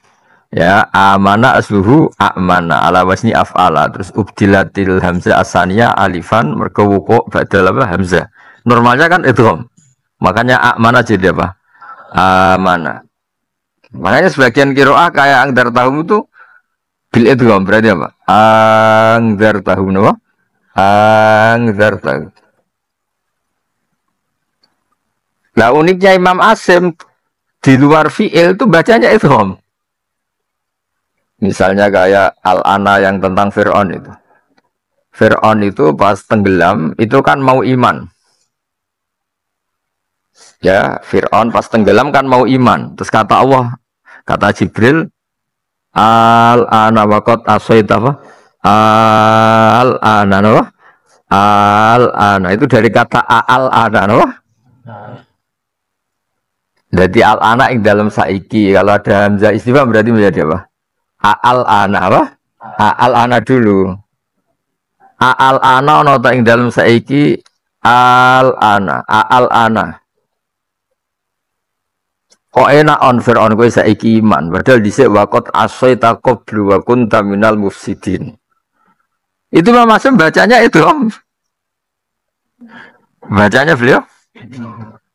Ya, amana asluhu a'mana ala wasni af'ala. Terus ubdilatil hamzah asaniyah alifan mergo wuqu' badal apa hamzah. Normalnya kan idgham. Makanya a'mana jadi apa? Amana. Makanya sebagian qiraah kayak angdar tahum itu bil idgham berarti apa? Angdar tahum apa? Angdar tahum. Lah uniknya Imam Asim di luar fi'il itu bacanya idgham. Misalnya kayak Al-Ana yang tentang Fir'aun itu. Fir'aun itu pas tenggelam, itu kan mau iman. Ya, Fir'aun pas tenggelam kan mau iman. Terus kata Allah, kata Jibril, Al-Ana waqad asaita apa? Al-Ana apa? Al-Ana. Itu dari kata Al-Ana apa? Jadi Al-Ana yang dalam saiki. Kalau ada hamzah istifham berarti menjadi apa? Al-ana apa? Al-ana dulu. Al ana ana ta ing dalem saiki al ana. Kok enak on Fir'aun kowe saiki iman, padahal dhisik waqat asaita qablu wa kunta minal mufsidin. Itu Mas bacanya itu Om. Bacanya beliau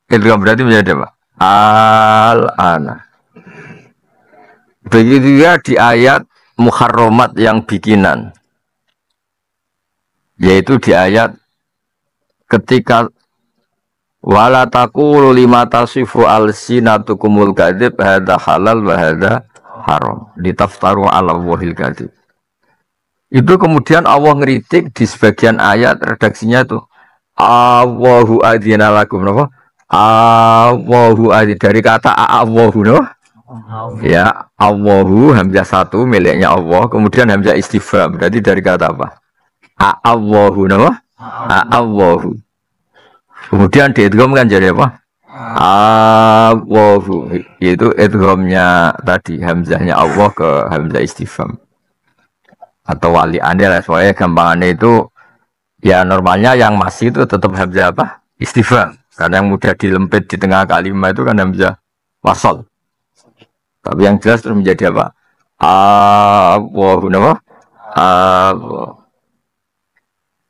itu berarti menjadi apa? Al-ana. Begitu ya di ayat muharramat yang bikinan. Yaitu di ayat ketika wala taqulu lima tasifu alsinatukumul kadzib hadza halal wa hadza haram litaftaru ala wahil kadzib. Itu kemudian Allah ngeritik di sebagian ayat redaksinya itu Allahu adzina lakum napa? Allahu adzina dari kata Allahu no? Ya, Allahu hamzah satu miliknya Allah, kemudian hamzah istifham. Berarti dari kata apa? Allahu napa? Allahu. Kemudian diidgham kan jadi apa? Allahu. Itu idghamnya tadi hamzahnya Allah ke hamzah istifham. Atau wali anda lah, soalnya gampangannya itu ya normalnya yang masih itu tetap hamzah apa? Istifham. Karena yang mudah dilempit di tengah kalimat itu kan hamzah wasal. Tapi yang jelas terus menjadi apa? Allahu napa? Allah.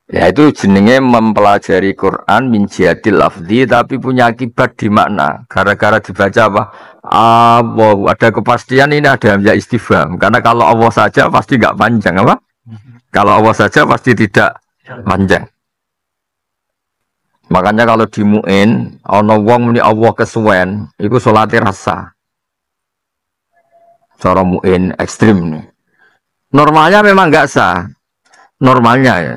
Ya itu jenenge mempelajari Quran min jihadil lafzi tapi punya akibat di makna. Gara-gara dibaca apa? Allah, ada kepastian ini ada hamzah istifham. Karena kalau Allah saja pasti enggak panjang apa? Kalau Allah saja pasti tidak panjang. Makanya kalau di mu'in ana wong muni Allah kesuwen, iku salate rasa. Cara mu'in ekstrim nih. Normalnya memang enggak sah. Normalnya ya.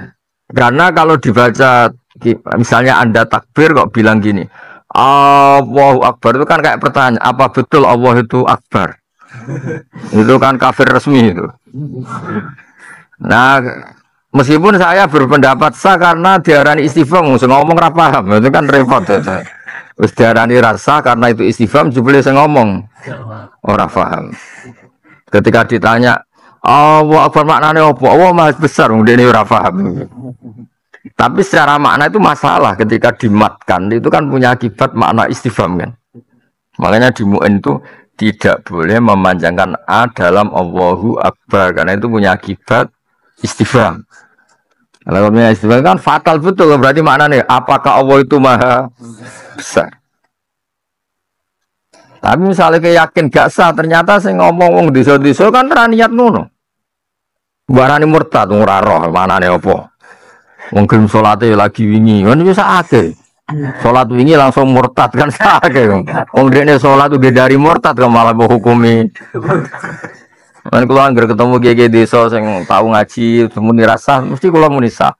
Karena kalau dibaca, misalnya Anda takbir kok bilang gini, Allahu Akbar itu kan kayak pertanyaan, apa betul Allah itu Akbar? Itu kan kafir resmi itu. Nah, meskipun saya berpendapat sah karena diarani istifham, ngomong ra paham, itu kan repot. Terus diarani rasa karena itu istifham, jebule sing ngomong ora paham. Ketika ditanya, Allah Akbar maknanya apa? Allah Maha Besar, kemudian ini ora paham. Tapi secara makna itu masalah ketika dimatkan itu kan punya akibat makna istifham kan. Makanya di mu'in itu tidak boleh memanjangkan a dalam Allahu Akbar karena itu punya akibat istifham. Kalau punya istifham kan fatal betul berarti maknanya apakah Allah itu Maha Besar? Tapi misalnya yakin gak sah ternyata saya ngomong wong desa-desa kan ra niat ngono. Barani murtad ora roh manane apa. Wong gelem salate lagi wingi, kan bisa akeh. Salat wingi langsung murtad kan sakeh. Wong dekne salat udah dari murtad kok malah hukumi. Kan kula anggere ketemu kiye desa sing tau ngaji, muni rasa mesti kula muni sah.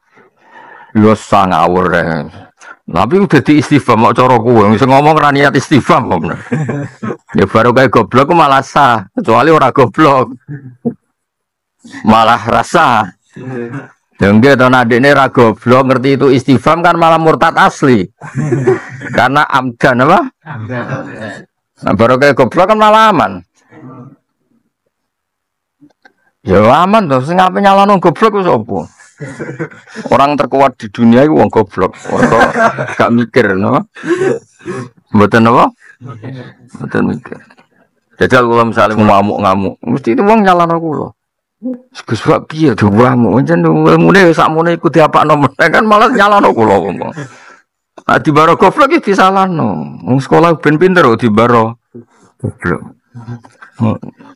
Yo sah ngawur. Tapi udah di istifham kok cara kowe sing ngomong ra niat istifham kok. Ya baru kayak goblok ku malah sah, kecuali ora goblok. Malah rasa. Dengge to nadekne ra goblok ngerti itu istifham kan malah murtad asli. Karena amdan apa? Nah baru kayak goblok kan malah aman. Ya aman to, sing ape nyalano goblok ku sapa? Orang terkuat di dunia itu wong goblok. Orang gak mikir, no? Mboten apa? Mboten mikir. Jajal kula misale ngamuk-ngamuk, mesti itu wong nyalano kula. Gus Pak piye diwamu? Jan ilmune sakmene iku diapakno kan malah nyalano kula wong. Ah di baro goblok iki disalahno. Wong sekolah ben pinter kok di baro goblok.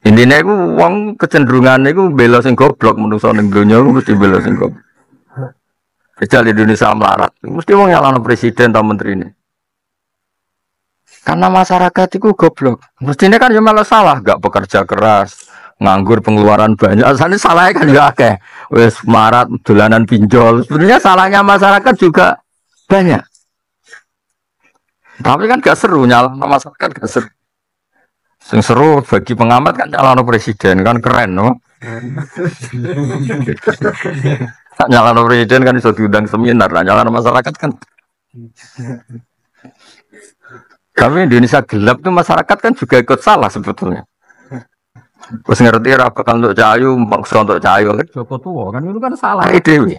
Intine iku wong kecenderungane iku bela sing goblok menungso ning donya iku mesti bela sing goblok. Jajal Indonesia melarat, mesti wong nyalano presiden atau menterine. Karena masyarakat itu goblok. Mestinya kan ya malah salah, gak bekerja keras, nganggur pengeluaran banyak. Asalnya salahnya kan juga akeh. Wes marat, dolanan pinjol. Sebenarnya salahnya masyarakat juga banyak. Tapi kan gak seru nyalano masyarakat gak seru. Sing seru bagi pengamat kan nyalano presiden kan keren, no? Nyalano presiden kan iso diundang seminar, nyalano masyarakat kan. Tapi Indonesia gelap tuh masyarakat kan juga ikut salah sebetulnya. Terus ngerti apa kan untuk cahayu, maksud untuk cahayu kan Joko tua kan itu kan salah dewi.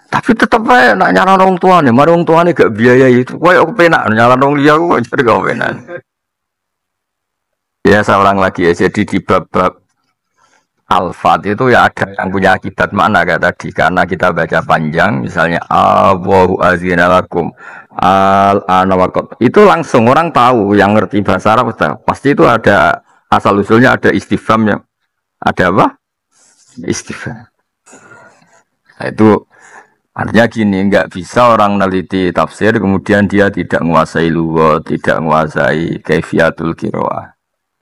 Tapi tetep ae nak nyaran orang tuane, mari orang tuane gak biaya itu. Koyo aku penak nyaran orang liya aku jadi gak penak. Ya saya ulang lagi ya, jadi di bab-bab Al-Fat itu ya ada yang punya akibat makna kayak tadi, karena kita baca panjang misalnya Allahu azina lakum al-ana waqt, itu langsung orang tahu yang ngerti bahasa Arab pasti itu ada asal usulnya, ada istifhamnya, ada apa? Istifham. Nah, itu artinya gini, nggak bisa orang neliti tafsir kemudian dia tidak menguasai lughat, tidak menguasai kaifiyatul qiraah.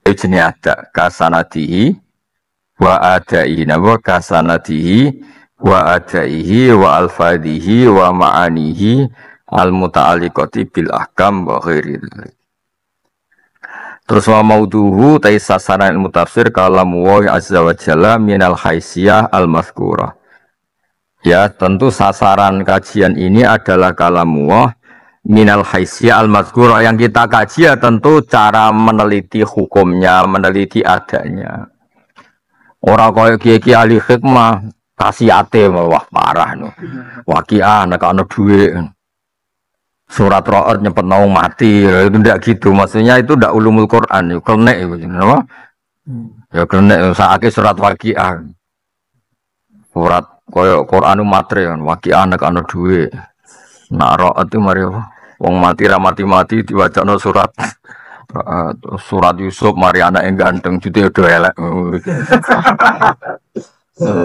Itu jenis ada kasanatihi wa adaihi, wa kasanatihi wa adaihi wa alfadihi wa ma'anihi al-muta'alliqati bil ahkam wa ghairi. Terus wa mauduhu sasaran ilmu tafsir kalamu wa azza wa jalla minal haisiyah al-mazkurah. Ya, tentu sasaran kajian ini adalah kalamu minal haisiyah al-mazkurah, yang kita kaji ya tentu cara meneliti hukumnya, meneliti adanya. Orang kaya kiai ahli hikmah kasih ate wah parah no. Waqiah nek ana dhuwit. Surat Ra'd nyepet naung mati, itu ndak gitu. Maksudnya itu ndak ulumul Quran, klenek itu napa? Ya klenek sakake surat Waqiah. Surat kaya Quranu matre kan, Waqiah nek ana dhuwit. Nak Ra'd itu mari wong mati ra mati-mati diwacana surat surat Yusuf mari anak yang ganteng jute do elek.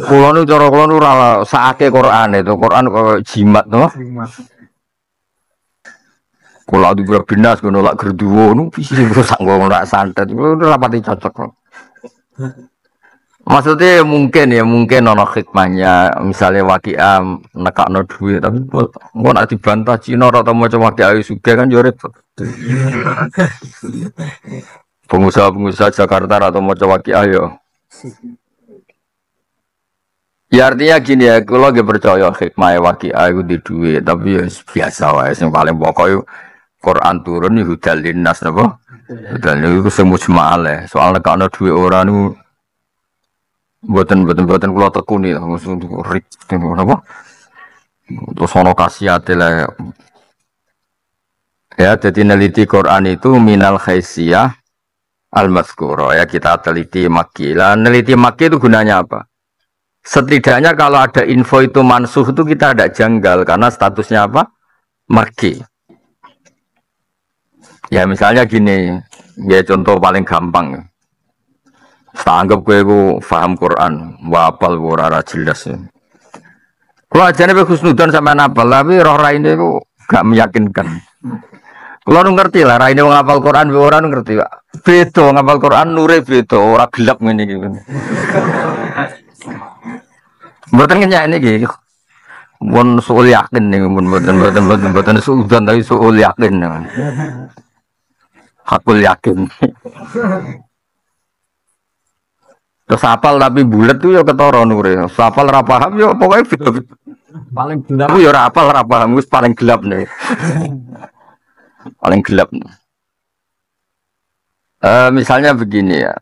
Kulo nu cara kulo nu ora sakake Quran itu. Quran kok jimat to. Kulo adu binas ngono lak gerduwo nu pisi rusak ngono rak santet. Kulo ora pati cocok. Maksudnya mungkin ono hikmahnya, misalnya Waqiah nekakno duit, tapi kok nak dibantah Cina atau maca Waqiah sugih kan yo repot. Pengusaha Jakarta atau maca Waqiah yo. Ya artinya gini ya, kalau gak percaya hikmah Waqiah itu di duit, tapi ya biasa wae, yang paling pokok Quran turun nih hudal linnas napa? Hudal itu semua mujmal soal nekakno duit orang nu Buatan kalau tekuni lah, maksud rik, apa? Terus ono kasihate lah. Ya, jadi neliti Quran itu minal haisiyah al-mazkura. Ya, kita teliti makki. Lah, neliti makki itu gunanya apa? Setidaknya kalau ada info itu mansuh itu kita ada janggal karena statusnya apa? Makki. Ya, misalnya gini, ya contoh paling gampang. Anggap gue paham Quran, wapal ora jelas. Kalau ajane pe husnudan sampean apal, tapi roh raine ku gak meyakinkan. Kalau nu ngerti lah, raine wong apal Quran ora ngerti, Pak. Beda ngapal Quran nure beda, ora gelap ngene iki. Mboten ngenyak niki. Mun suul yakin nih, mboten suudzon tapi suul yakin. Hakul yakin. Terus apal tapi bulat tuh ya ketara nure. Apal ra paham ya pokoknya paling gelap ya ora apal ra paham wis paling gelap nih. Paling gelap. Misalnya begini ya.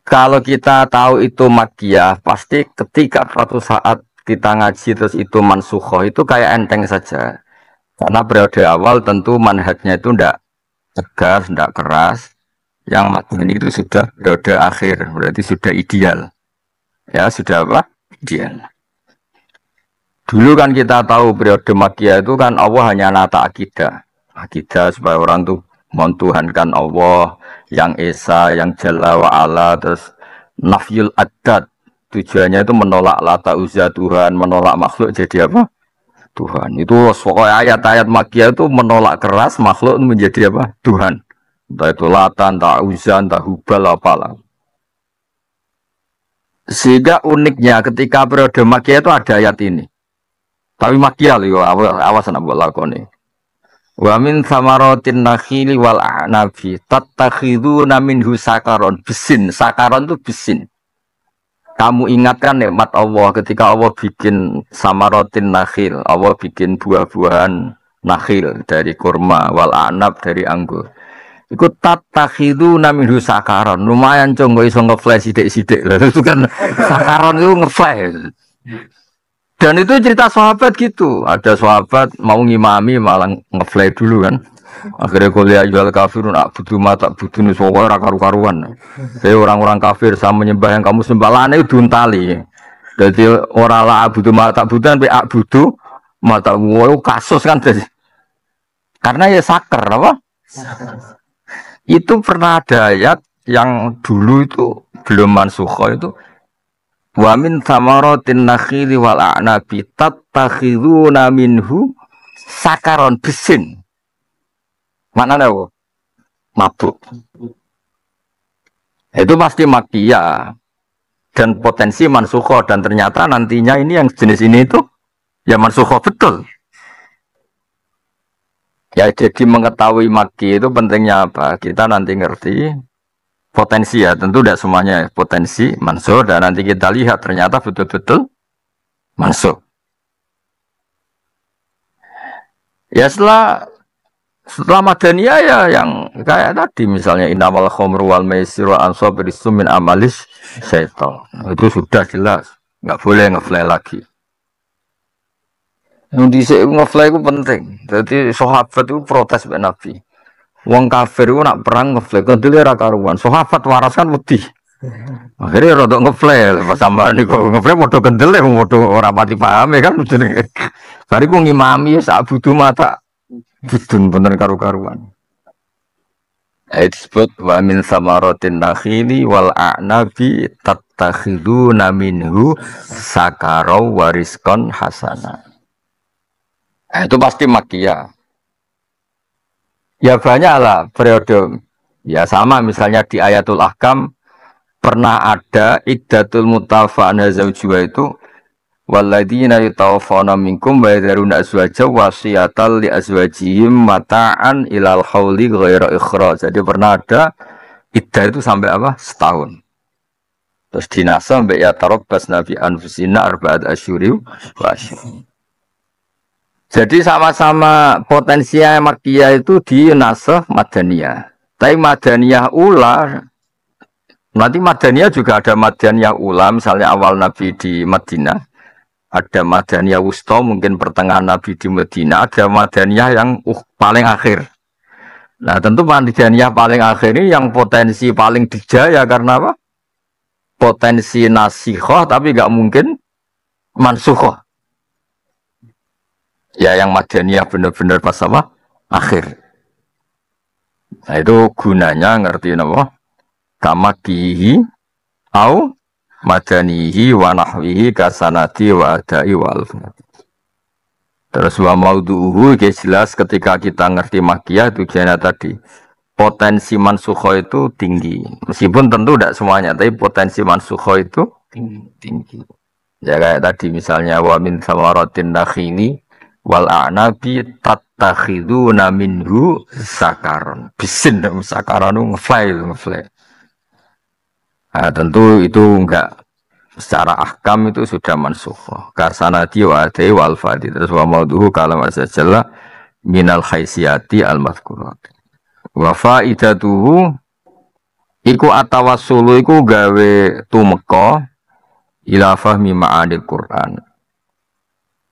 Kalau kita tahu itu makkiyah, pasti ketika suatu saat kita ngaji terus itu mansukhoh itu kayak enteng saja. Karena periode awal tentu manhajnya itu ndak tegas, ndak keras. Yang mateni itu sudah periode akhir, berarti sudah ideal. Ya, sudah apa? Ideal. Dulu kan kita tahu periode Makkiyah itu kan Allah hanya nata akidah. Akidah supaya orang tuh mentuhankan Allah, yang Esa, yang Jalla wa'ala, terus nafyul adat. Tujuannya itu menolak Lata Uzza Tuhan, menolak makhluk jadi apa? Tuhan. Itu pokoknya ayat-ayat Makkiyah itu menolak keras makhluk menjadi apa? Tuhan. Entah itu Lata, entah Uzza, entah Hubal, apalah. Sehingga uniknya ketika periode Makkiyah itu ada ayat ini. Tapi Makkiyah loh, awas nak buat lakoni. Wa min samaratin nakhili wal a'nabi tattakhiduna minhu sakaron. Besin, sakaron itu besin. Kamu ingatkan nikmat Allah ketika Allah bikin samaratin nakhil, Allah bikin buah-buahan nakhil dari kurma, wal a'nab dari anggur. Ikut tattakhiduna minhu sakaron. Lumayan cong, gak iso nge-flash sidik-sidik. Itu kan sakaron itu nge-flash. Dan itu cerita sahabat gitu. Ada sahabat mau ngimami malah ngefly dulu kan. Akhirnya kuliah jual kafirun butuh mata butuh nusowa karu-karuan. Jadi orang-orang kafir sama menyembah yang kamu sembah lane duntali. Jadi orang lah butuh mata butuh sampai butuh mata wow kasus kan jadi. Karena ya saker apa? Itu pernah ada ayat yang dulu itu belum mansukho itu wa min thamaratin nakhili wal a'nabi tattakhiduna minhu sakaron besin. Maknanya apa? Mabuk. Itu pasti makiyah dan potensi mansukho dan ternyata nantinya ini yang jenis ini itu ya mansukho betul. Ya jadi mengetahui maki itu pentingnya apa? Kita nanti ngerti potensi ya, tentu tidak semuanya potensi mansukh dan nanti kita lihat ternyata betul-betul mansukh. Ya setelah Madaniyah ya yang kayak tadi misalnya innamal khamru wal maisir wal ansab rizqum min amalis syaitan. Itu sudah jelas, nggak boleh ngefly lagi. Yang dhisik ngefly itu penting. Jadi sahabat itu protes mbek Nabi. Wong kafir itu nak perang ngefly kendele ra karuan. Sahabat waras kan wedi. Akhirnya rodok ngefly pas sampean niku ngefly padha kendele padha ora pati paham kan jenenge. Bariku ngimami sak budu mata bidun bener karu-karuan. Disebut wa min samaratin nakhili wal a'nabi tattakhiduna minhu sakaraw wariskon hasana. Itu pasti makiyah. Ya banyak lah periode. Ya sama misalnya di ayatul ahkam pernah ada iddatul mutafa'ana zawjua itu walladzina yatawaffawna minkum wa yadharuna azwaja wasiyatan li azwajihim mata'an ilal hauli ghaira ikhraj. Jadi pernah ada iddah itu sampai apa? Setahun. Terus dinasa sampai ya tarabbas nabi anfusina arba'at asyuri wa asyuri. Jadi sama-sama potensinya makiyah itu di nasakh Madaniyah. Tapi Madaniyah ula nanti Madaniyah juga ada Madaniyah ula misalnya awal Nabi di Madinah. Ada Madaniyah wusta mungkin pertengahan Nabi di Madinah, ada Madaniyah yang paling akhir. Nah, tentu Madaniyah paling akhir ini yang potensi paling dijaya karena apa? Potensi nasikhah tapi enggak mungkin mansukhoh. Ya yang Madaniyah benar-benar pas apa? Akhir. Nah itu gunanya ngerti apa? Kamakihi au madanihi wa nahwihi kasanati wa adai wa alfati. Terus wa maudu'uhu jelas ketika kita ngerti makiyah tujuannya tadi. Potensi mansukho itu tinggi. Meskipun tentu tidak semuanya, tapi potensi mansukho itu tinggi. Ya kayak tadi misalnya wa min samaratin nakhili wal a'nabi tattakhiduna minhu sakaron. Bisin sakaron ngefly. Nah, tentu itu enggak secara ahkam itu sudah mansukh. Karsanati wa adai wal fadi. Terus wa mauduhu kalam asjalla minal khaisiyati al mazkurat. Wa faidatuhu iku atawassulu iku gawe tumeka ila fahmi ma'anil Qur'an.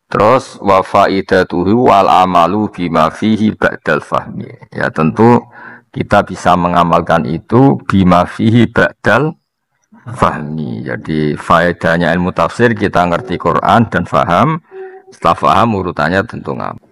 Terus wa faidatuhu wal amalu bima fihi ba'dal fahmi. Ya tentu kita bisa mengamalkan itu bima fihi ba'dal fahmi. Jadi faedahnya ilmu tafsir kita ngerti Quran dan faham. Setelah faham urutannya tentu ngamal.